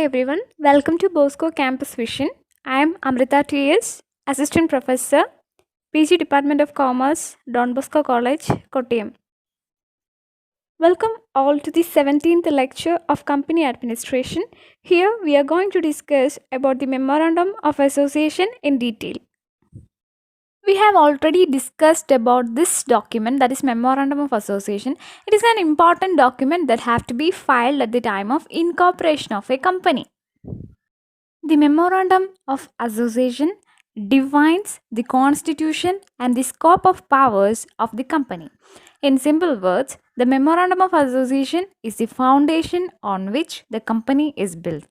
everyone, welcome to Bosco Campus Vision. I am Amrita T.S., Assistant Professor, PG Department of Commerce, Don Bosco College, Kottayam. Welcome all to the 17th lecture of Company Administration. Here we are going to discuss about the Memorandum of Association in detail. We have already discussed about this document, that is Memorandum of Association. It is an important document that have to be filed at the time of incorporation of a company. The Memorandum of Association defines the constitution and the scope of powers of the company. In simple words, the Memorandum of Association is the foundation on which the company is built.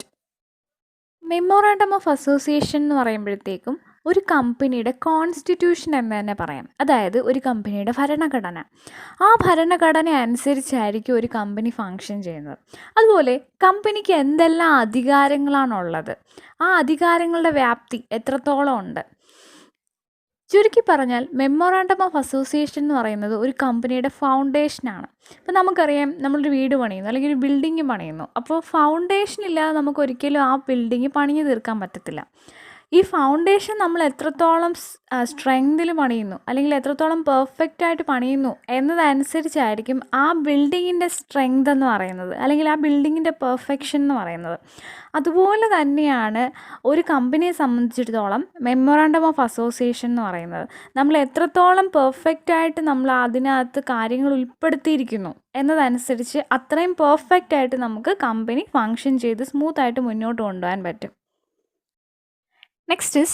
Memorandum of association എന്ന് പറയുമ്പോഴത്തേക്കും ഒരു കമ്പനിയുടെ constitution എന്ന് തന്നെ പറയാം. അതായത് ഒരു കമ്പനിയുടെ ഭരണഘടന. ആ ഭരണഘടന അനുസരിച്ചായിരിക്കും ഒരു കമ്പനി ഫങ്ഷൻ ചെയ്യുന്നത്. അതുപോലെ കമ്പനിക്ക് എന്തെല്ലാം അധികാരങ്ങളാണുള്ളത്, ആ അധികാരങ്ങളുടെ വ്യാപ്തി എത്രത്തോളം ഉണ്ട്. ചുരുക്കി പറഞ്ഞാൽ മെമ്മോറാണ്ടം ഓഫ് അസോസിയേഷൻ എന്ന് പറയുന്നത് ഒരു കമ്പനിയുടെ ഫൗണ്ടേഷനാണ്. ഇപ്പോൾ നമുക്കറിയാം, നമ്മളൊരു വീട് പണിയുന്നു അല്ലെങ്കിൽ ഒരു ബിൽഡിങ് പണിയുന്നു. അപ്പോൾ ഫൗണ്ടേഷൻ ഇല്ലാതെ നമുക്ക് ഒരിക്കലും ആ ബിൽഡിങ് പണിഞ്ഞു തീർക്കാൻ പറ്റത്തില്ല. ഈ ഫൗണ്ടേഷൻ നമ്മൾ എത്രത്തോളം സ്ട്രെങ്തിൽ പണിയുന്നു അല്ലെങ്കിൽ എത്രത്തോളം പെർഫെക്റ്റ് ആയിട്ട് പണിയുന്നു എന്നതനുസരിച്ചായിരിക്കും ആ ബിൽഡിങ്ങിൻ്റെ സ്ട്രെങ്ത് എന്ന് പറയുന്നത്, അല്ലെങ്കിൽ ആ ബിൽഡിങ്ങിൻ്റെ പെർഫെക്ഷൻ എന്ന് പറയുന്നത്. അതുപോലെ തന്നെയാണ് ഒരു കമ്പനിയെ സംബന്ധിച്ചിടത്തോളം മെമ്മോറാണ്ടം ഓഫ് അസോസിയേഷൻ എന്ന് പറയുന്നത്. നമ്മൾ എത്രത്തോളം പെർഫെക്റ്റായിട്ട് നമ്മൾ അതിനകത്ത് കാര്യങ്ങൾ ഉൾപ്പെടുത്തിയിരിക്കുന്നു എന്നതനുസരിച്ച് അത്രയും പെർഫെക്റ്റായിട്ട് നമുക്ക് കമ്പനി ഫങ്ഷൻ ചെയ്ത് സ്മൂത്തായിട്ട് മുന്നോട്ട് കൊണ്ടുപോകാൻ പറ്റും. Next is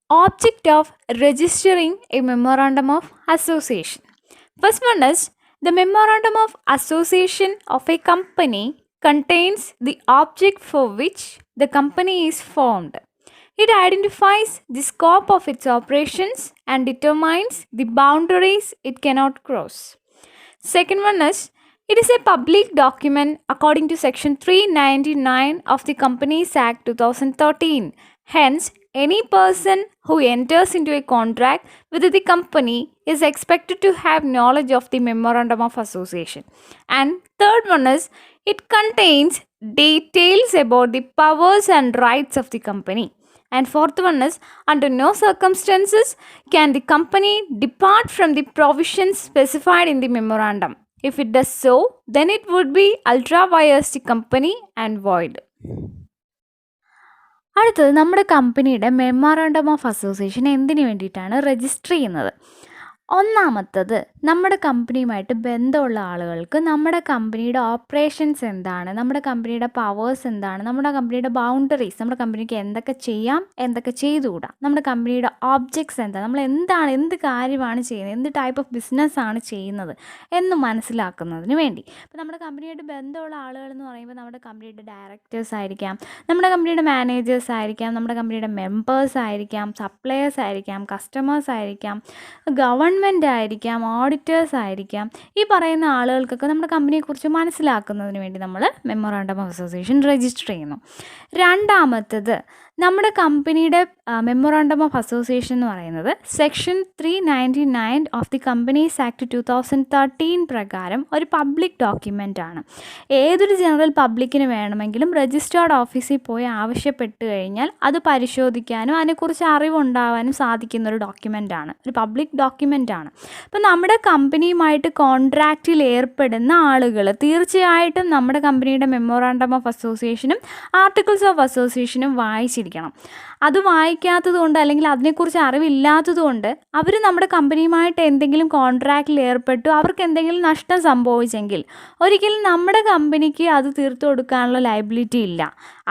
object of registering a memorandum of association. First one is the memorandum of association of a company contains the object for which the company is formed. It identifies the scope of its operations and determines the boundaries it cannot cross. Second one is it is a public document according to section 399 of the Companies Act 2013. Hence, any person who enters into a contract with the company is expected to have knowledge of the Memorandum of Association. And third one is, it contains details about the powers and rights of the company. And fourth one is, under no circumstances can the company depart from the provisions specified in the memorandum. If it does so, then it would be ultra vires the company and void. അടുത്തത് നമ്മുടെ കമ്പനിയുടെ memorandum of association എന്തിനു വേണ്ടിയിട്ടാണ് register ചെയ്യുന്നത്. ഒന്നാമത്തത്, നമ്മുടെ കമ്പനിയുമായിട്ട് ബന്ധമുള്ള ആളുകൾക്ക് നമ്മുടെ കമ്പനിയുടെ ഓപ്പറേഷൻസ് എന്താണ്, നമ്മുടെ കമ്പനിയുടെ പവേഴ്സ് എന്താണ്, നമ്മുടെ കമ്പനിയുടെ ബൗണ്ടറീസ്, നമ്മുടെ കമ്പനിക്ക് എന്തൊക്കെ ചെയ്യാം, എന്തൊക്കെ ചെയ്തുകൂടാ, നമ്മുടെ കമ്പനിയുടെ ഓബ്ജക്ട്സ് എന്താണ്, നമ്മൾ എന്ത് കാര്യമാണ് ചെയ്യുന്നത്, എന്ത് ടൈപ്പ് ഓഫ് ബിസിനസ്സാണ് ചെയ്യുന്നത് എന്ന് മനസ്സിലാക്കുന്നതിന് വേണ്ടി. ഇപ്പോൾ നമ്മുടെ കമ്പനിയായിട്ട് ബന്ധമുള്ള ആളുകൾ എന്ന് പറയുമ്പോൾ നമ്മുടെ കമ്പനിയുടെ ഡയറക്ടേഴ്സ് ആയിരിക്കാം, നമ്മുടെ കമ്പനിയുടെ മാനേജേഴ്സ് ആയിരിക്കാം, നമ്മുടെ കമ്പനിയുടെ മെമ്പേഴ്സ് ആയിരിക്കാം, സപ്ലയേഴ്സ് ആയിരിക്കാം, കസ്റ്റമേഴ്സ് ആയിരിക്കാം, ഗവൺമെൻറ് ആയിരിക്കാം, ഓഡിറ്റേഴ്സ് ആയിരിക്കാം. ഈ പറയുന്ന ആളുകൾക്കൊക്കെ നമ്മുടെ കമ്പനിയെക്കുറിച്ച് മനസ്സിലാക്കുന്നതിന് വേണ്ടി നമ്മൾ മെമ്മോറാണ്ടം ഓഫ് അസോസിയേഷൻ രജിസ്റ്റർ ചെയ്യുന്നു. രണ്ടാമത്തത്, നമ്മുടെ കമ്പനിയുടെ മെമ്മോറാണ്ടം ഓഫ് അസോസിയേഷൻ എന്ന് പറയുന്നത് section 399 of the companies act 2013 പ്രകാരം ഒരു പബ്ലിക് ഡോക്യുമെൻ്റ് ആണ്. ഏതൊരു ജനറൽ പബ്ലിക്കിന് വേണമെങ്കിലും രജിസ്റ്റേർഡ് ഓഫീസിൽ പോയി ആവശ്യപ്പെട്ട് കഴിഞ്ഞാൽ അത് പരിശോധിക്കാനും അതിനെക്കുറിച്ച് അറിവുണ്ടാവാനും സാധിക്കുന്നൊരു ഡോക്യുമെൻ്റാണ്, ഒരു പബ്ലിക് ഡോക്യുമെൻ്റാണ്. അപ്പോൾ നമ്മുടെ കമ്പനിയുമായിട്ട് കോൺട്രാക്റ്റിൽ ഏർപ്പെടുന്ന ആളുകൾ തീർച്ചയായിട്ടും നമ്മുടെ കമ്പനിയുടെ മെമ്മോറാണ്ടം ഓഫ് അസോസിയേഷനും ആർട്ടിക്കിൾസ് ഓഫ് അസോസിയേഷനും വായിച്ചിരിക്കണം. അത് വായിക്കാത്തത് കൊണ്ട് അല്ലെങ്കിൽ അതിനെക്കുറിച്ച് അറിവില്ലാത്തത് കൊണ്ട് അവർ നമ്മുടെ കമ്പനിയുമായിട്ട് എന്തെങ്കിലും കോൺട്രാക്റ്റിൽ ഏർപ്പെട്ടു, അവർക്ക് എന്തെങ്കിലും നഷ്ടം സംഭവിച്ചെങ്കിൽ ഒരിക്കലും നമ്മുടെ കമ്പനിക്ക് അത് തീർത്തു കൊടുക്കാനുള്ള ലയബിലിറ്റി ഇല്ല.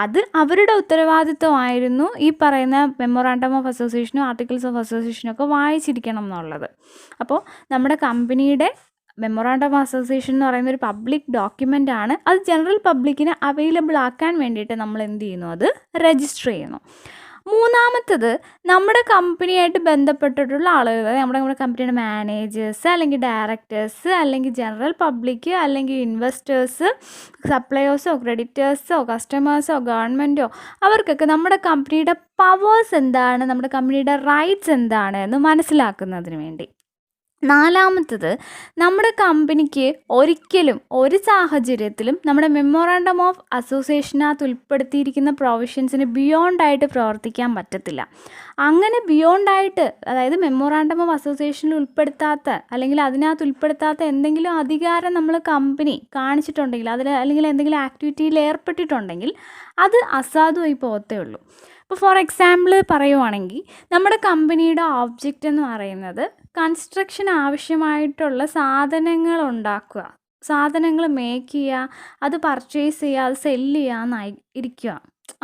അത് അവരുടെ ഉത്തരവാദിത്വമായിരുന്നു ഈ പറയുന്ന മെമ്മോറാണ്ടം ഓഫ് അസോസിയേഷനും ആർട്ടിക്കിൾസ് ഓഫ് അസോസിയേഷനും ഒക്കെ വായിച്ചിരിക്കണം എന്നുള്ളത്. അപ്പോൾ നമ്മുടെ കമ്പനിയുടെ മെമ്മോറാണ്ടം ഓഫ് അസോസിയേഷൻ എന്ന് പറയുന്ന ഒരു പബ്ലിക് ഡോക്യുമെൻ്റ് ആണ്. അത് ജനറൽ പബ്ലിക്കിന് അവൈലബിൾ ആക്കാൻ വേണ്ടിയിട്ട് നമ്മൾ എന്ത് ചെയ്യുന്നു, അത് രജിസ്റ്റർ ചെയ്യുന്നു. മൂന്നാമത്തത്, നമ്മുടെ കമ്പനിയായിട്ട് ബന്ധപ്പെട്ടിട്ടുള്ള ആളുകൾ, നമ്മുടെ കമ്പനിയുടെ മാനേജേഴ്സ് അല്ലെങ്കിൽ ഡയറക്ടേഴ്സ് അല്ലെങ്കിൽ ജനറൽ പബ്ലിക് അല്ലെങ്കിൽ ഇൻവെസ്റ്റേഴ്സ്, സപ്ലയേഴ്സോ ക്രെഡിറ്റേഴ്സോ കസ്റ്റമേഴ്സോ ഗവൺമെൻറ്റോ, അവർക്കൊക്കെ നമ്മുടെ കമ്പനിയുടെ പവേഴ്സ് എന്താണ്, നമ്മുടെ കമ്പനിയുടെ റൈറ്റ്സ് എന്താണ് എന്ന് മനസ്സിലാക്കുന്നതിന് വേണ്ടി നാലാമത്തത്, നമ്മുടെ കമ്പനിക്ക് ഒരിക്കലും ഒരു സാഹചര്യത്തിലും നമ്മുടെ മെമ്മോറാണ്ടം ഓഫ് അസോസിയേഷനകത്ത് ഉൾപ്പെടുത്തിയിരിക്കുന്ന പ്രൊവിഷൻസിന് ബിയോണ്ടായിട്ട് പ്രവർത്തിക്കാൻ പറ്റത്തില്ല. അങ്ങനെ ബിയോണ്ടായിട്ട്, അതായത് മെമ്മോറാണ്ടം ഓഫ് അസോസിയേഷനിൽ ഉൾപ്പെടുത്താത്ത അല്ലെങ്കിൽ അതിനകത്ത് ഉൾപ്പെടുത്താത്ത എന്തെങ്കിലും അധികാരം നമ്മൾ കമ്പനി കാണിച്ചിട്ടുണ്ടെങ്കിൽ, അതിൽ അല്ലെങ്കിൽ എന്തെങ്കിലും ആക്ടിവിറ്റിയിൽ ഏർപ്പെട്ടിട്ടുണ്ടെങ്കിൽ അത് അസാധുവായി പോകത്തേ ഉള്ളൂ. ഇപ്പോൾ ഫോർ എക്സാമ്പിൾ പറയുവാണെങ്കിൽ, നമ്മുടെ കമ്പനിയുടെ ഓബ്ജക്റ്റ് എന്ന് പറയുന്നത് കൺസ്ട്രക്ഷൻ ആവശ്യമായിട്ടുള്ള സാധനങ്ങൾ ഉണ്ടാക്കുക, സാധനങ്ങൾ മേക്ക് ചെയ്യുക, അത് പർച്ചേസ് ചെയ്യുക, അത് സെല്ല് ചെയ്യുക എന്നായി ഇരിക്കുക.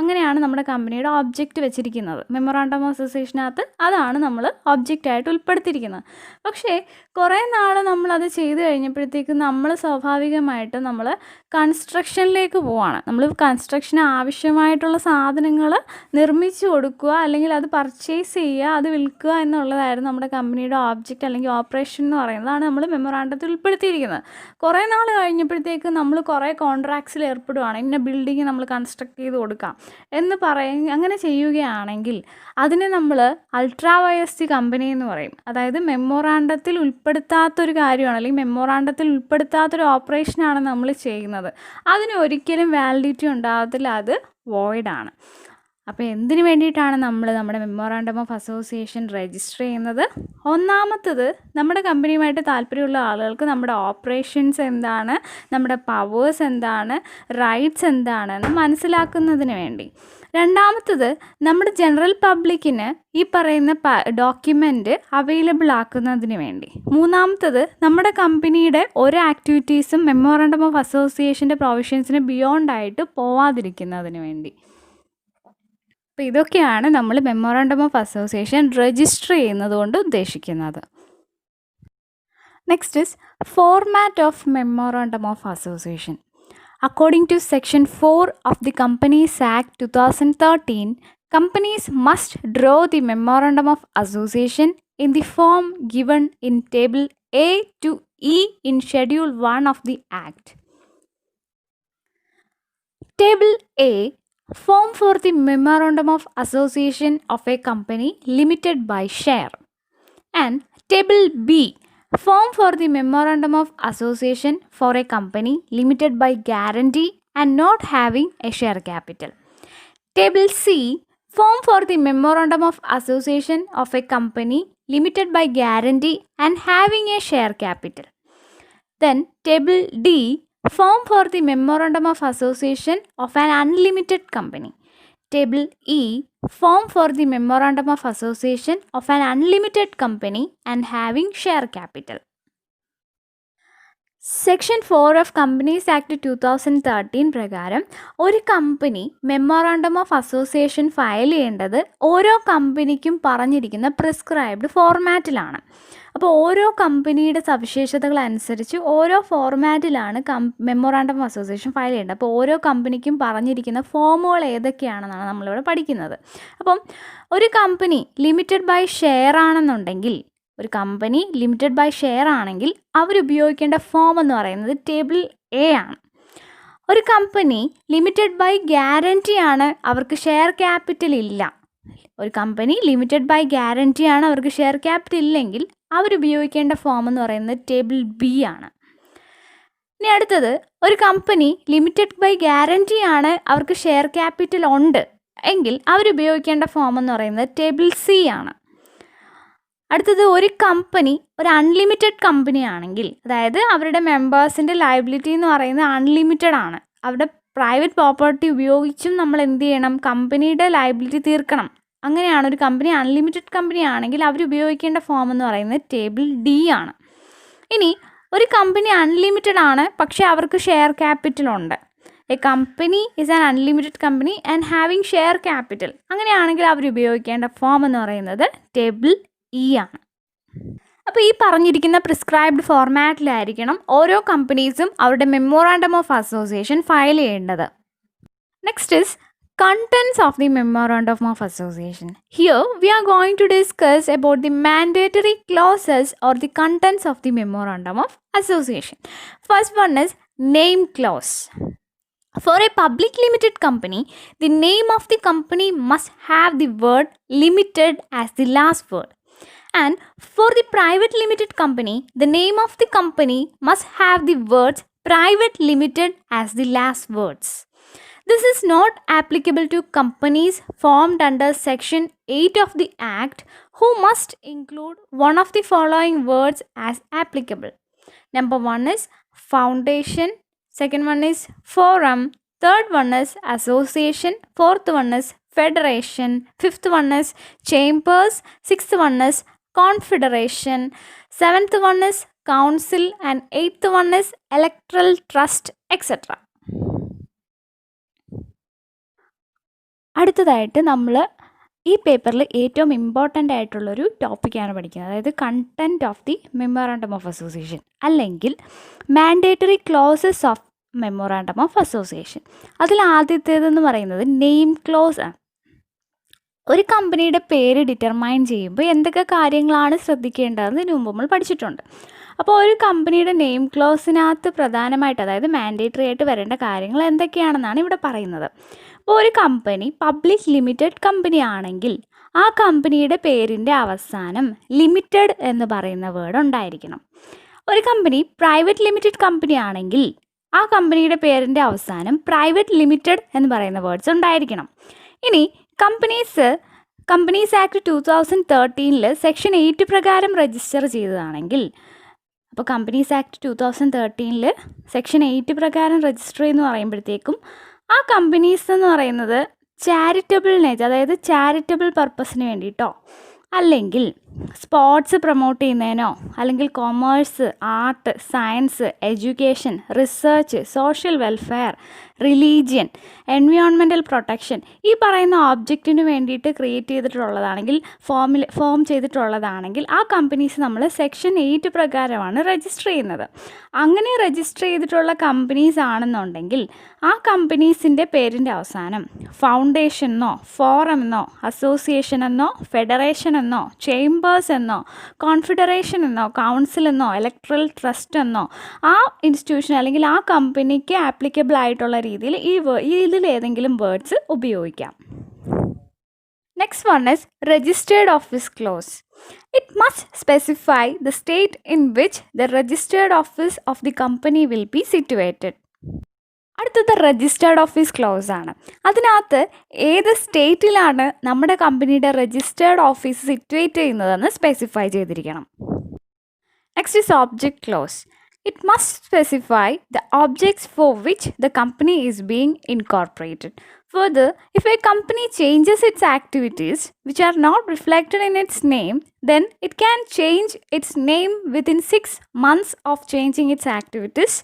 അങ്ങനെയാണ് നമ്മുടെ കമ്പനിയുടെ ഒബ്ജക്റ്റ് വെച്ചിരിക്കുന്നത്. മെമ്മോറാണ്ടം ഓഫ് അസോസിയേഷനകത്ത് അതാണ് നമ്മൾ ഒബ്ജക്റ്റായിട്ട് ഉൾപ്പെടുത്തിയിരിക്കുന്നത്. പക്ഷേ കുറേ നാൾ നമ്മളത് ചെയ്ത് കഴിഞ്ഞപ്പോഴത്തേക്കും നമ്മൾ സ്വാഭാവികമായിട്ട് നമ്മൾ കൺസ്ട്രക്ഷനിലേക്ക് പോവാണ്. നമ്മൾ കൺസ്ട്രക്ഷന് ആവശ്യമായിട്ടുള്ള സാധനങ്ങൾ നിർമ്മിച്ചു കൊടുക്കുക, അല്ലെങ്കിൽ അത് പർച്ചേസ് ചെയ്യുക, അത് വിൽക്കുക എന്നുള്ളതായിരുന്നു നമ്മുടെ കമ്പനിയുടെ ഓബ്ജക്റ്റ് അല്ലെങ്കിൽ ഓപ്പറേഷൻ എന്ന് പറയുന്നതാണ് നമ്മൾ മെമ്മോറാണ്ടത്തിൽ ഉൾപ്പെടുത്തിയിരിക്കുന്നത്. കുറേ നാൾ കഴിഞ്ഞപ്പോഴത്തേക്കും നമ്മൾ കുറേ കോൺട്രാക്ട്സിൽ ഏർപ്പെടുകയാണ്. ഇന്ന ബിൽഡിങ് നമ്മൾ കൺസ്ട്രക്ട് ചെയ്ത് കൊടുക്കാം എന്ന് അങ്ങനെ ചെയ്യുകയാണെങ്കിൽ അതിനെ നമ്മൾ അൾട്രാ വയസ് കമ്പനി എന്ന് പറയും. അതായത് മെമ്മോറാണ്ടത്തിൽ ഉൾപ്പെടുത്താത്തൊരു കാര്യമാണ്, അല്ലെങ്കിൽ മെമ്മോറാണ്ടത്തിൽ ഉൾപ്പെടുത്താത്തൊരു ഓപ്പറേഷനാണ് നമ്മൾ ചെയ്യുന്നത്. അതിന് ഒരിക്കലും വാലിഡിറ്റി ഉണ്ടാകത്തില്ല, അത് വോയിഡാണ്. അപ്പോൾ എന്തിനു വേണ്ടിയിട്ടാണ് നമ്മൾ നമ്മുടെ മെമ്മോറാണ്ടം ഓഫ് അസോസിയേഷൻ രജിസ്റ്റർ ചെയ്യുന്നത്? ഒന്നാമത്തത്, നമ്മുടെ കമ്പനിയുമായിട്ട് താല്പര്യമുള്ള ആളുകൾക്ക് നമ്മുടെ ഓപ്പറേഷൻസ് എന്താണ്, നമ്മുടെ പവേഴ്സ് എന്താണ്, റൈറ്റ്സ് എന്താണെന്ന് മനസ്സിലാക്കുന്നതിന് വേണ്ടി. രണ്ടാമത്തത്, നമ്മുടെ ജനറൽ പബ്ലിക്കിന് ഈ പറയുന്ന ഡോക്യുമെൻ്റ് അവൈലബിൾ ആക്കുന്നതിന് വേണ്ടി. മൂന്നാമത്തത്, നമ്മുടെ കമ്പനിയുടെ ഒരു ആക്ടിവിറ്റീസും മെമ്മോറാണ്ടം ഓഫ് അസോസിയേഷൻ്റെ പ്രൊവിഷൻസിന് ബിയോണ്ടായിട്ട് പോവാതിരിക്കുന്നതിന് വേണ്ടി. അപ്പോൾ ഇതൊക്കെയാണ് നമ്മൾ മെമ്മോറാണ്ടം ഓഫ് അസോസിയേഷൻ രജിസ്റ്റർ ചെയ്യുന്നത് കൊണ്ട് ഉദ്ദേശിക്കുന്നത്. Next is format of memorandum of association. According to Section 4 of the Companies Act 2013, companies must draw the Memorandum of Association in the form given in Table A to E in Schedule 1 of the Act. Table A, form for the Memorandum of Association of a company limited by share. And Table B, form for the Memorandum of Association for a company limited by guarantee and not having a share capital. Table C, form for the Memorandum of Association of a company limited by guarantee and having a share capital. Then Table D, form for the Memorandum of Association of an unlimited company. Table E, form for the Memorandum of Association of an unlimited company and having share capital. Section 4 of companies act 2013 പ്രകാരം ഒരു company memorandum of association file ചെയ്യേണ്ടത് ഓരോ കമ്പനിക്കും പറഞ്ഞിരിക്കുന്ന prescribed ഫോർമാറ്റിലാണ്. അപ്പോൾ ഓരോ കമ്പനിയുടെ സവിശേഷതകൾ അനുസരിച്ച് ഓരോ ഫോർമാറ്റിലാണ് മെമ്മോറാണ്ടം ഓഫ് അസോസിയേഷൻ ഫയൽ ചെയ്യേണ്ടത്. അപ്പോൾ ഓരോ കമ്പനിക്കും പറഞ്ഞിരിക്കുന്ന ഫോമുകൾ ഏതൊക്കെയാണെന്നാണ് നമ്മളിവിടെ പഠിക്കുന്നത്. അപ്പം ഒരു കമ്പനി ലിമിറ്റഡ് ബൈ ഷെയർ ആണെന്നുണ്ടെങ്കിൽ, ഒരു കമ്പനി ലിമിറ്റഡ് ബൈ ഷെയർ ആണെങ്കിൽ അവരുപയോഗിക്കേണ്ട ഫോം എന്ന് പറയുന്നത് ടേബിൾ എ ആണ്. ഒരു കമ്പനി ലിമിറ്റഡ് ബൈ ഗ്യാരൻറ്റി ആണ്, അവർക്ക് ഷെയർ ക്യാപിറ്റൽ ഇല്ല. ഒരു കമ്പനി ലിമിറ്റഡ് ബൈ ഗ്യാരൻറ്റി ആണ്, അവർക്ക് ഷെയർ ക്യാപിറ്റൽ ഇല്ലെങ്കിൽ അവരുപയോഗിക്കേണ്ട ഫോം എന്ന് പറയുന്നത് ടേബിൾ ബി ആണ്. ഇനി അടുത്തത്, ഒരു കമ്പനി ലിമിറ്റഡ് ബൈ ഗ്യാരൻറ്റി ആണ്, അവർക്ക് ഷെയർ ക്യാപിറ്റൽ ഉണ്ട് എങ്കിൽ അവരുപയോഗിക്കേണ്ട ഫോം എന്ന് പറയുന്നത് ടേബിൾ സി ആണ്. അടുത്തത്, ഒരു കമ്പനി ഒരു അൺലിമിറ്റഡ് കമ്പനി ആണെങ്കിൽ, അതായത് അവരുടെ മെമ്പേഴ്സിൻ്റെ ലയബിലിറ്റി എന്ന് പറയുന്നത് അൺലിമിറ്റഡ് ആണ്, അവരുടെ പ്രൈവറ്റ് പ്രോപ്പർട്ടി ഉപയോഗിച്ചും നമ്മൾ എന്ത് ചെയ്യണം, കമ്പനിയുടെ ലയബിലിറ്റി തീർക്കണം. അങ്ങനെയാണ് ഒരു കമ്പനി അൺലിമിറ്റഡ് കമ്പനി ആണെങ്കിൽ അവരുപയോഗിക്കേണ്ട ഫോം എന്ന് പറയുന്നത് ടേബിൾ ഡി ആണ്. ഇനി ഒരു കമ്പനി അൺലിമിറ്റഡ് ആണ്, പക്ഷേ അവർക്ക് ഷെയർ ക്യാപിറ്റൽ ഉണ്ട്. A company is an unlimited company and having share capital, അങ്ങനെയാണെങ്കിൽ അവരുപയോഗിക്കേണ്ട ഫോം എന്ന് പറയുന്നത് ടേബിൾ ഇ ആണ്. അപ്പോൾ ഈ പറഞ്ഞിരിക്കുന്ന പ്രിസ്ക്രൈബ്ഡ് ഫോർമാറ്റിലായിരിക്കണം ഓരോ കമ്പനീസും അവരുടെ മെമ്മോറാണ്ടം ഓഫ് അസോസിയേഷൻ ഫയൽ ചെയ്യേണ്ടത്. Next is contents of the Memorandum of Association. Here we are going to discuss about the mandatory clauses or the contents of the Memorandum of Association. First one is name clause. For a public limited company, the name of the company must have the word limited as the last word. And for the private limited company, the name of the company must have the words private limited as the last words. This is not applicable to companies formed under Section 8 of the Act who must include one of the following words as applicable. Number 1 is foundation, second one is forum, third one is association, fourth one is federation, fifth one is chambers, sixth one is confederation, seventh one is council, and eighth one is electoral trust, etc. അടുത്തതായിട്ട് നമ്മൾ ഈ പേപ്പറിൽ ഏറ്റവും important ആയിട്ടുള്ളൊരു ടോപ്പിക്കാണ് പഠിക്കുന്നത്, അതായത് content of the memorandum of association അല്ലെങ്കിൽ mandatory clauses of memorandum of association. അതിൽ ആദ്യത്തേതെന്ന് പറയുന്നത് നെയിം ക്ലോസ് ആണ്. ഒരു കമ്പനിയുടെ പേര് ഡിറ്റർമൈൻ ചെയ്യുമ്പോൾ എന്തൊക്കെ കാര്യങ്ങളാണ് ശ്രദ്ധിക്കേണ്ടതെന്ന് ഇതിനു മുമ്പ് നമ്മൾ പഠിച്ചിട്ടുണ്ട്. അപ്പോൾ ഒരു കമ്പനിയുടെ നെയിം ക്ലോസിനകത്ത് പ്രധാനമായിട്ട്, അതായത് മാൻഡേറ്ററി ആയിട്ട് വരേണ്ട കാര്യങ്ങൾ എന്തൊക്കെയാണെന്നാണ് ഇവിടെ പറയുന്നത്. അപ്പോൾ ഒരു കമ്പനി പബ്ലിക് ലിമിറ്റഡ് കമ്പനി ആണെങ്കിൽ ആ കമ്പനിയുടെ പേരിൻ്റെ അവസാനം ലിമിറ്റഡ് എന്ന് പറയുന്ന വേർഡ് ഉണ്ടായിരിക്കണം. ഒരു കമ്പനി പ്രൈവറ്റ് ലിമിറ്റഡ് കമ്പനി ആണെങ്കിൽ ആ കമ്പനിയുടെ പേരിൻ്റെ അവസാനം പ്രൈവറ്റ് ലിമിറ്റഡ് എന്ന് പറയുന്ന വേർഡ്സ് ഉണ്ടായിരിക്കണം. ഇനി കമ്പനീസ് ആക്ട് 2013 സെക്ഷൻ 8 പ്രകാരം രജിസ്റ്റർ ചെയ്തതാണെങ്കിൽ, അപ്പോൾ കമ്പനീസ് ആക്ട് 2013 സെക്ഷൻ 8 പ്രകാരം രജിസ്റ്റർ എന്ന് പറയുമ്പോഴത്തേക്കും ആ കമ്പനീസ് എന്ന് പറയുന്നത് ചാരിറ്റബിൾ നേച്ചർ, അതായത് ചാരിറ്റബിൾ പർപ്പസിന് വേണ്ടിയിട്ടോ അല്ലെങ്കിൽ സ്പോർട്സ് പ്രൊമോട്ട് ചെയ്യുന്നതിനോ അല്ലെങ്കിൽ commerce, art, science, education, research, social welfare, religion, environmental protection ഈ പറയുന്ന ഓബ്ജക്റ്റിന് വേണ്ടിയിട്ട് ക്രിയേറ്റ് ചെയ്തിട്ടുള്ളതാണെങ്കിൽ, ഫോം ചെയ്തിട്ടുള്ളതാണെങ്കിൽ ആ കമ്പനീസ് നമ്മൾ സെക്ഷൻ 8 പ്രകാരമാണ് രജിസ്റ്റർ ചെയ്യുന്നത്. അങ്ങനെ രജിസ്റ്റർ ചെയ്തിട്ടുള്ള കമ്പനീസ് ആണെന്നുണ്ടെങ്കിൽ ആ കമ്പനീസിൻ്റെ പേരിൻ്റെ അവസാനം ഫൗണ്ടേഷൻ എന്നോ ഫോറം എന്നോ അസോസിയേഷൻ എന്നോ ഫെഡറേഷൻ എന്നോ ചേംബേഴ്സ് എന്നോ കോൺഫെഡറേഷൻ എന്നോ കൗൺസിൽ എന്നോ ഇലക്ട്രൽ ട്രസ്റ്റ് എന്നോ ആ ഇൻസ്റ്റിറ്റ്യൂഷൻ അല്ലെങ്കിൽ ആ കമ്പനിക്ക് ആപ്ലിക്കബിൾ ആയിട്ടുള്ള രീതിയിൽ ഇതിലേതെങ്കിലും വേർഡ്സ് ഉപയോഗിക്കാം. Next one is registered office close. It must specify the state in which the registered office of the company will be situated. അടുത്തത് രജിസ്റ്റേർഡ് ഓഫീസ് ക്ലോസ് ആണ്. അതിനകത്ത് ഏത് സ്റ്റേറ്റിലാണ് നമ്മുടെ കമ്പനിയുടെ രജിസ്റ്റേർഡ് ഓഫീസ് സിറ്റുവേറ്റ് ചെയ്യുന്നതെന്ന് സ്പെസിഫൈ ചെയ്തിരിക്കണം. Next is object close. It must specify the objects for which the company is being incorporated. Further, if a company changes its activities which are not reflected in its name, then it can change its name within 6 months of changing its activities.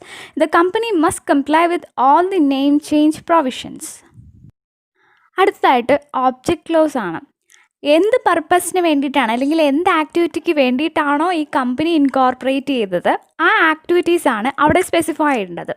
The company must comply with all the name change provisions. അടുത്തതായിട്ട് object close ആണ്. എന്ത് പർപ്പസിന് വേണ്ടിയിട്ടാണ് അല്ലെങ്കിൽ എന്ത് ആക്ടിവിറ്റിക്ക് വേണ്ടിയിട്ടാണോ ഈ company incorporate ചെയ്തത് ആ ആക്ടിവിറ്റീസാണ് അവിടെ സ്പെസിഫൈ ചെയ്യേണ്ടത്.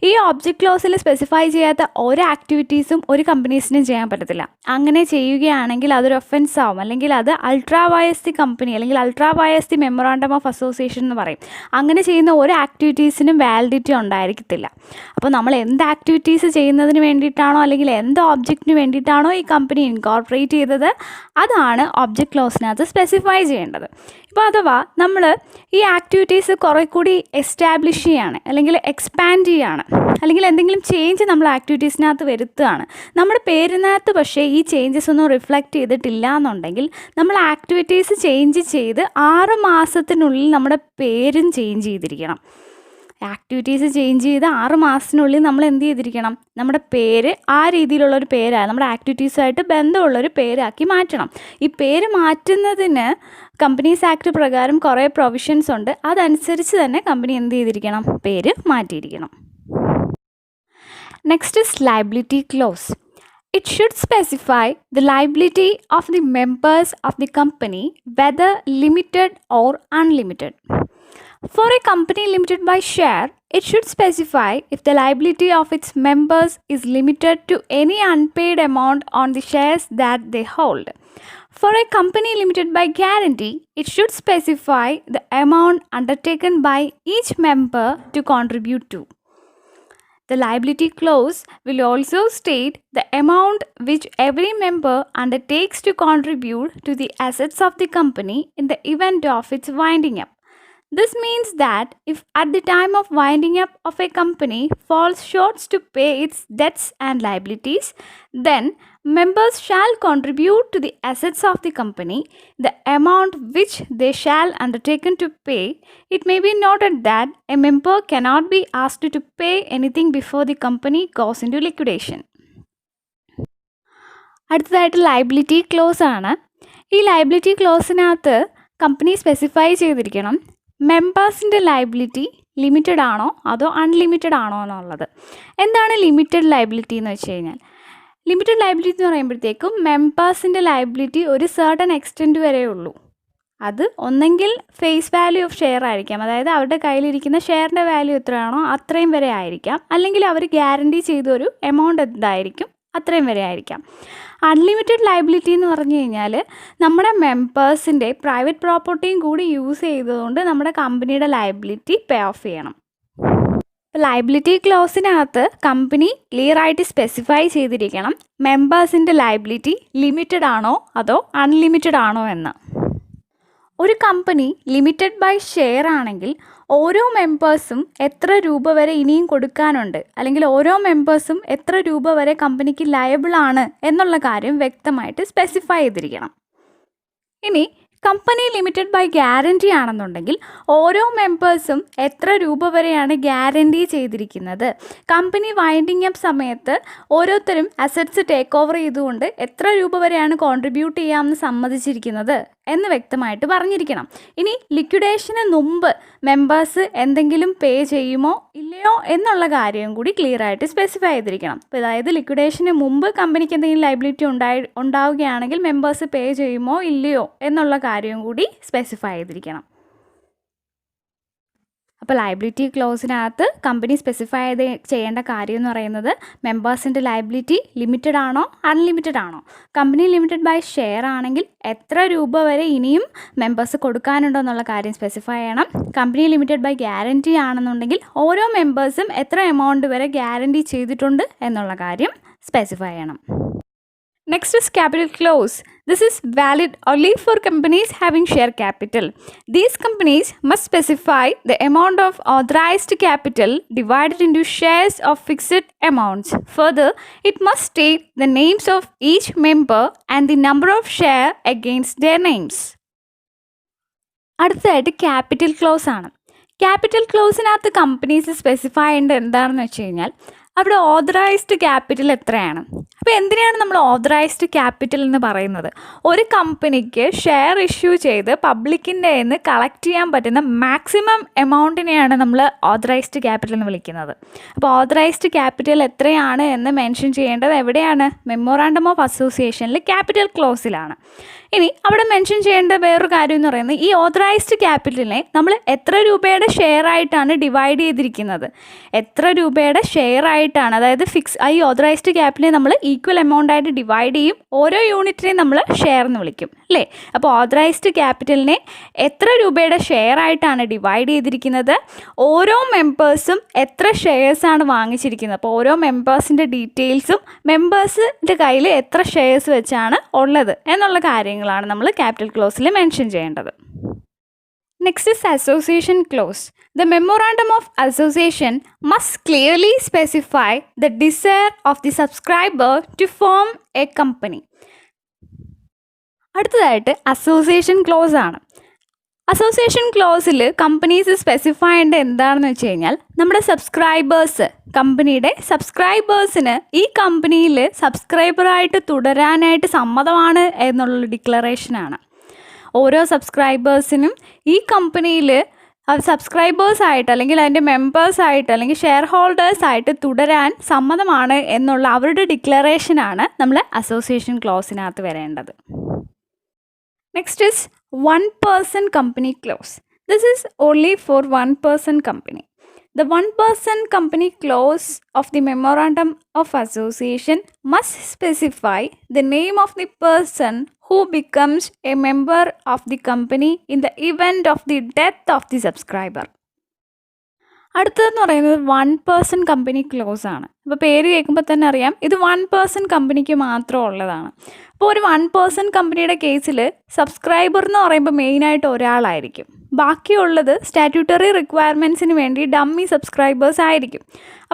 ഈ ഒബ്ജക്റ്റ് ക്ലോസിൽ സ്പെസിഫൈ ചെയ്യാത്ത ഒരു ആക്ടിവിറ്റീസും ഒരു കമ്പനീസിനും ചെയ്യാൻ പറ്റത്തില്ല. അങ്ങനെ ചെയ്യുകയാണെങ്കിൽ അതൊരു ഒഫൻസ് ആവും, അല്ലെങ്കിൽ അത് അൾട്രാ വയസ് ദി കമ്പനി അല്ലെങ്കിൽ അൾട്രാ വയസ് ദി മെമ്മോറാണ്ടം ഓഫ് അസോസിയേഷൻ എന്ന് പറയും. അങ്ങനെ ചെയ്യുന്ന ഒരു ആക്ടിവിറ്റീസിനും വാലിഡിറ്റി ഉണ്ടായിരിക്കത്തില്ല. അപ്പോൾ നമ്മൾ എന്ത് ആക്ടിവിറ്റീസ് ചെയ്യുന്നതിന് വേണ്ടിയിട്ടാണോ അല്ലെങ്കിൽ എന്ത് ഒബ്ജക്റ്റിന് വേണ്ടിയിട്ടാണോ ഈ കമ്പനി ഇൻകോർപ്പറേറ്റ് ചെയ്തത് അതാണ് ഒബ്ജക്റ്റ് ക്ലോസിനകത്ത് സ്പെസിഫൈ ചെയ്യേണ്ടത്. ഇപ്പോൾ അഥവാ നമ്മൾ ഈ ആക്ടിവിറ്റീസ് കുറേ കൂടി എസ്റ്റാബ്ലിഷ് ചെയ്യുകയാണ് അല്ലെങ്കിൽ എക്സ്പാൻഡ് ചെയ്യുകയാണ് അല്ലെങ്കിൽ എന്തെങ്കിലും ചേഞ്ച് നമ്മൾ ആക്ടിവിറ്റീസിനകത്ത് വരുത്തുകയാണ്, നമ്മുടെ പേരിനകത്ത് പക്ഷേ ഈ ചേഞ്ചസ് ഒന്നും റിഫ്ലക്റ്റ് ചെയ്തിട്ടില്ല എന്നുണ്ടെങ്കിൽ നമ്മൾ ആക്ടിവിറ്റീസ് ചേഞ്ച് ചെയ്ത് 6 മാസത്തിനുള്ളിൽ നമ്മുടെ പേരും ചേഞ്ച് ചെയ്തിരിക്കണം. ആക്ടിവിറ്റീസ് ചേഞ്ച് ചെയ്ത് 6 മാസത്തിനുള്ളിൽ നമ്മൾ എന്ത് ചെയ്തിരിക്കണം, നമ്മുടെ പേര് ആ രീതിയിലുള്ളൊരു പേരാണ്, നമ്മുടെ ആക്ടിവിറ്റീസുമായിട്ട് ബന്ധമുള്ളൊരു പേരാക്കി മാറ്റണം. ഈ പേര് മാറ്റുന്നതിന് കമ്പനീസ് ആക്ട് പ്രകാരം കുറേ പ്രൊവിഷൻസ് ഉണ്ട്. അതനുസരിച്ച് തന്നെ കമ്പനി എന്ത് ചെയ്തിരിക്കണം, പേര് മാറ്റിയിരിക്കണം. Next is liability clause. It should specify the liability of the members of the company, whether limited or unlimited. For a company limited by share, it should specify if the liability of its members is limited to any unpaid amount on the shares that they hold. For a company limited by guarantee, it should specify the amount undertaken by each member to contribute to. The liability clause will also state the amount which every member undertakes to contribute to the assets of the company in the event of its winding up. This means that if at the time of winding up of a company falls short to pay its debts and liabilities, then members shall contribute to the assets of the company the amount which they shall undertaken to pay. It may be noted that a member cannot be asked to pay anything before the company goes into liquidation. അടുത്തതായിട്ട് liability close ആണ്. ഈ liability ക്ലോസിനകത്ത് company specify ചെയ്തിരിക്കണം മെമ്പേഴ്സിൻ്റെ liability limited ആണോ അതോ unlimited ആണോ എന്നുള്ളത്. എന്താണ് limited liability എന്ന് വെച്ച് കഴിഞ്ഞാൽ, ലിമിറ്റഡ് ലയബിലിറ്റി എന്ന് പറയുമ്പോഴത്തേക്കും മെമ്പേഴ്സിൻ്റെ ലയബിലിറ്റി ഒരു സർട്ടൺ എക്സ്റ്റെൻറ്റ് വരെ ഉള്ളൂ. അത് ഒന്നെങ്കിൽ ഫേസ് വാല്യൂ ഓഫ് ഷെയർ ആയിരിക്കാം, അതായത് അവരുടെ കയ്യിലിരിക്കുന്ന ഷെയറിൻ്റെ വാല്യൂ എത്രയാണോ അത്രയും വരെ ആയിരിക്കാം, അല്ലെങ്കിൽ അവർ ഗ്യാരണ്ടി ചെയ്തൊരു എമൗണ്ട് എന്തായിരിക്കും അത്രയും വരെ ആയിരിക്കാം. അൺലിമിറ്റഡ് ലയബിലിറ്റി എന്ന് പറഞ്ഞു കഴിഞ്ഞാൽ നമ്മുടെ മെമ്പേഴ്സിൻ്റെ പ്രൈവറ്റ് പ്രോപ്പർട്ടിയും കൂടി യൂസ് ചെയ്തതുകൊണ്ട് നമ്മുടെ കമ്പനിയുടെ ലയബിലിറ്റി പേ ഓഫ് ചെയ്യണം. ലയബിലിറ്റി ക്ലോസിനകത്ത് കമ്പനി ക്ലിയർ ആയിട്ട് സ്പെസിഫൈ ചെയ്തിരിക്കണം മെമ്പേഴ്സിൻ്റെ ലയബിലിറ്റി ലിമിറ്റഡ് ആണോ അതോ അൺലിമിറ്റഡ് ആണോ എന്ന്. ഒരു കമ്പനി ലിമിറ്റഡ് ബൈ ഷെയർ ആണെങ്കിൽ ഓരോ മെമ്പേഴ്സും എത്ര രൂപ വരെ ഇനിയും കൊടുക്കാനുണ്ട്, അല്ലെങ്കിൽ ഓരോ മെമ്പേഴ്സും എത്ര രൂപ വരെ കമ്പനിക്ക് ലയബിൾ ആണ് എന്നുള്ള കാര്യം വ്യക്തമായിട്ട് സ്പെസിഫൈ ചെയ്തിരിക്കണം. ഇനി കമ്പനി ലിമിറ്റഡ് ബൈ ഗ്യാരണ്ടി ആണെന്നുണ്ടെങ്കിൽ ഓരോ മെമ്പേഴ്സും എത്ര രൂപ വരെയാണ് ഗ്യാരണ്ടി ചെയ്തിരിക്കുന്നത്, കമ്പനി വൈൻഡിങ് അപ്പ് സമയത്ത് ഓരോരുത്തരും അസറ്റ്സ് ടേക്ക് ഓവർ ചെയ്തുകൊണ്ട് എത്ര രൂപ വരെയാണ് കോൺട്രിബ്യൂട്ട് ചെയ്യാമെന്ന് സമ്മതിച്ചിരിക്കുന്നത് എന്ന് വ്യക്തമായിട്ട് പറഞ്ഞിരിക്കണം. ഇനി ലിക്വിഡേഷന് മുമ്പ് മെമ്പേഴ്സ് എന്തെങ്കിലും പേ ചെയ്യുമോ ഇല്ലയോ എന്നുള്ള കാര്യം കൂടി ക്ലിയർ ആയിട്ട് സ്പെസിഫൈ ചെയ്തിരിക്കണം. അപ്പോൾ അതായത് ലിക്വിഡേഷന് മുമ്പ് കമ്പനിക്ക് എന്തെങ്കിലും ലയബിലിറ്റി ഉണ്ടാവുകയാണെങ്കിൽ മെമ്പേഴ്സ് പേ ചെയ്യുമോ ഇല്ലയോ എന്നുള്ള കാര്യം കൂടി സ്പെസിഫൈ ചെയ്തിരിക്കണം. അപ്പോൾ ലയബിലിറ്റി ക്ലോസിനകത്ത് കമ്പനി സ്പെസിഫൈ ചെയ്യേണ്ട കാര്യം എന്ന് പറയുന്നത് മെമ്പേഴ്സിൻ്റെ ലയബിലിറ്റി ലിമിറ്റഡ് ആണോ അൺലിമിറ്റഡ് ആണോ. കമ്പനി ലിമിറ്റഡ് ബൈ ഷെയർ ആണെങ്കിൽ എത്ര രൂപ വരെ ഇനിയും മെമ്പേഴ്സ് കൊടുക്കാനുണ്ടോ എന്നുള്ള കാര്യം സ്പെസിഫൈ ചെയ്യണം. കമ്പനി ലിമിറ്റഡ് ബൈ ഗ്യാരണ്ടി ആണെന്നുണ്ടെങ്കിൽ ഓരോ മെമ്പേഴ്സും എത്ര എമൗണ്ട് വരെ ഗ്യാരണ്ടി ചെയ്തിട്ടുണ്ട് എന്നുള്ള കാര്യം സ്പെസിഫൈ ചെയ്യണം. Next is capital clause. This is valid only for companies having share capital. These companies must specify the amount of authorized capital divided into shares of fixed amounts. Further, it must state the names of each member and the number of share against their names. അടുത്തതായിട്ട് capital close ആണ്. Capital ക്ലോസിനകത്ത് companies specify ചെയ്യേണ്ടത് എന്താണെന്ന് വെച്ച് കഴിഞ്ഞാൽ അവിടെ authorised capital എത്രയാണ്. അപ്പോൾ എന്തിനാണ് നമ്മൾ ഓതറൈസ്ഡ് ക്യാപിറ്റൽ എന്ന് പറയുന്നത്? ഒരു കമ്പനിക്ക് ഷെയർ ഇഷ്യൂ ചെയ്ത് പബ്ലിക്കിൻ്റെ നിന്ന് കളക്ട് ചെയ്യാൻ പറ്റുന്ന മാക്സിമം എമൗണ്ടിനെയാണ് നമ്മൾ ഓതറൈസ്ഡ് ക്യാപിറ്റൽ എന്ന് വിളിക്കുന്നത്. അപ്പോൾ ഓതറൈസ്ഡ് ക്യാപിറ്റൽ എത്രയാണ് എന്ന് മെൻഷൻ ചെയ്യേണ്ടത് എവിടെയാണ്? മെമ്മോറാണ്ടം ഓഫ് അസോസിയേഷനിൽ ക്യാപിറ്റൽ ക്ലോസിലാണ്. ഇനി അവിടെ മെൻഷൻ ചെയ്യേണ്ട വേറൊരു കാര്യം എന്ന് പറയുന്നത് ഈ ഓതറൈസ്ഡ് ക്യാപിറ്റലിനെ നമ്മൾ എത്ര രൂപയുടെ ഷെയർ ആയിട്ടാണ് ഡിവൈഡ് ചെയ്തിരിക്കുന്നത്, എത്ര രൂപയുടെ ഷെയർ ആയിട്ടാണ്, അതായത് ഈ ഓതറൈസ്ഡ് ക്യാപിറ്റലിനെ നമ്മൾ ഈക്വൽ എമൗണ്ട് ആയിട്ട് ഡിവൈഡ് ചെയ്യും, ഓരോ യൂണിറ്റിനെയും നമ്മൾ ഷെയർ എന്ന് വിളിക്കും അല്ലേ. അപ്പോൾ ഓതറൈസ്ഡ് ക്യാപിറ്റലിനെ എത്ര രൂപയുടെ ഷെയർ ആയിട്ടാണ് ഡിവൈഡ് ചെയ്തിരിക്കുന്നത്, ഓരോ മെമ്പേഴ്സും എത്ര ഷെയർസാണ് വാങ്ങിച്ചിരിക്കുന്നത്, അപ്പോൾ ഓരോ മെമ്പേഴ്സിൻ്റെ ഡീറ്റെയിൽസും മെമ്പേഴ്സിൻ്റെ കയ്യിൽ എത്ര ഷെയർസ് വെച്ചാണ് ഉള്ളത് എന്നുള്ള കാര്യങ്ങളാണ് നമ്മൾ ക്യാപിറ്റൽ ക്ലോസിൽ മെൻഷൻ ചെയ്യേണ്ടത്. Next is association close. The memorandum of association must clearly specify the desire of the subscriber to form a company. അടുത്തതായിട്ട് അസോസിയേഷൻ ക്ലോസ് ആണ്. അസോസിയേഷൻ ക്ലോസിൽ കമ്പനീസ് സ്പെസിഫൈ ചെയ്യേണ്ടത് എന്താണെന്ന് വെച്ച് കഴിഞ്ഞാൽ നമ്മുടെ കമ്പനിയുടെ സബ്സ്ക്രൈബേഴ്സിന് ഈ കമ്പനിയിൽ സബ്സ്ക്രൈബറായിട്ട് തുടരാനായിട്ട് സമ്മതമാണ് എന്നുള്ള ഡിക്ലറേഷനാണ്. ഓരോ സബ്സ്ക്രൈബേഴ്സിനും ഈ കമ്പനിയിൽ സബ്സ്ക്രൈബേഴ്സായിട്ട് അല്ലെങ്കിൽ അതിൻ്റെ മെമ്പേഴ്സായിട്ട് അല്ലെങ്കിൽ ഷെയർ ഹോൾഡേഴ്സായിട്ട് തുടരാൻ സമ്മതമാണ് എന്നുള്ള അവരുടെ ഡിക്ലറേഷനാണ് നമ്മൾ അസോസിയേഷൻ ക്ലോസിനകത്ത് വരേണ്ടത്. Next is 1% company clause. This is only for 1% company. The 1% company clause of the memorandum of association must specify the name of the person who becomes a member of the company in the event of the death of the subscriber. അടുത്തതെന്ന് പറയുന്നത് 1% company close ആണ്. അപ്പോൾ പേര് കേൾക്കുമ്പോൾ തന്നെ അറിയാം ഇത് 1% കമ്പനിക്ക് മാത്രം ഉള്ളതാണ്. അപ്പോൾ ഒരു 1% കമ്പനിയുടെ കേസിൽ സബ്സ്ക്രൈബർ എന്ന് പറയുമ്പോൾ മെയിനായിട്ട് ഒരാളായിരിക്കും. ബാക്കിയുള്ളത് സ്റ്റാറ്റ്യൂട്ടറി റിക്വയർമെൻറ്റ്സിന് വേണ്ടി ഡമ്മി സബ്സ്ക്രൈബേഴ്സ് ആയിരിക്കും.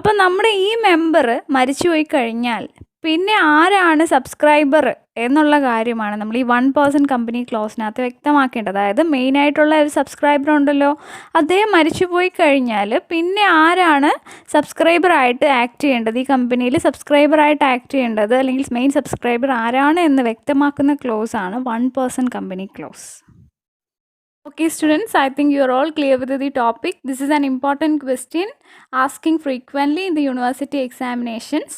അപ്പോൾ നമ്മുടെ ഈ മെമ്പർ മരിച്ചുപോയി കഴിഞ്ഞാൽ പിന്നെ ആരാണ് സബ്സ്ക്രൈബർ എന്നുള്ള കാര്യമാണ് നമ്മൾ ഈ 1% കമ്പനി ക്ലോസിനകത്ത് വ്യക്തമാക്കേണ്ടത്. അതായത് മെയിനായിട്ടുള്ള ഒരു സബ്സ്ക്രൈബർ ഉണ്ടല്ലോ, അദ്ദേഹം മരിച്ചുപോയി കഴിഞ്ഞാൽ പിന്നെ ആരാണ് സബ്സ്ക്രൈബറായിട്ട് ആക്ട് ചെയ്യേണ്ടത്, ഈ കമ്പനിയിൽ സബ്സ്ക്രൈബറായിട്ട് ആക്ട് ചെയ്യേണ്ടത് അല്ലെങ്കിൽ മെയിൻ സബ്സ്ക്രൈബർ ആരാണ് എന്ന് വ്യക്തമാക്കുന്ന ക്ലോസ് ആണ് 1% company close. Okay students, I think you are all clear with the topic. This is an important question asking frequently in the university examinations.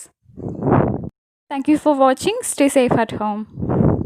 Thank you for watching. Stay safe at home.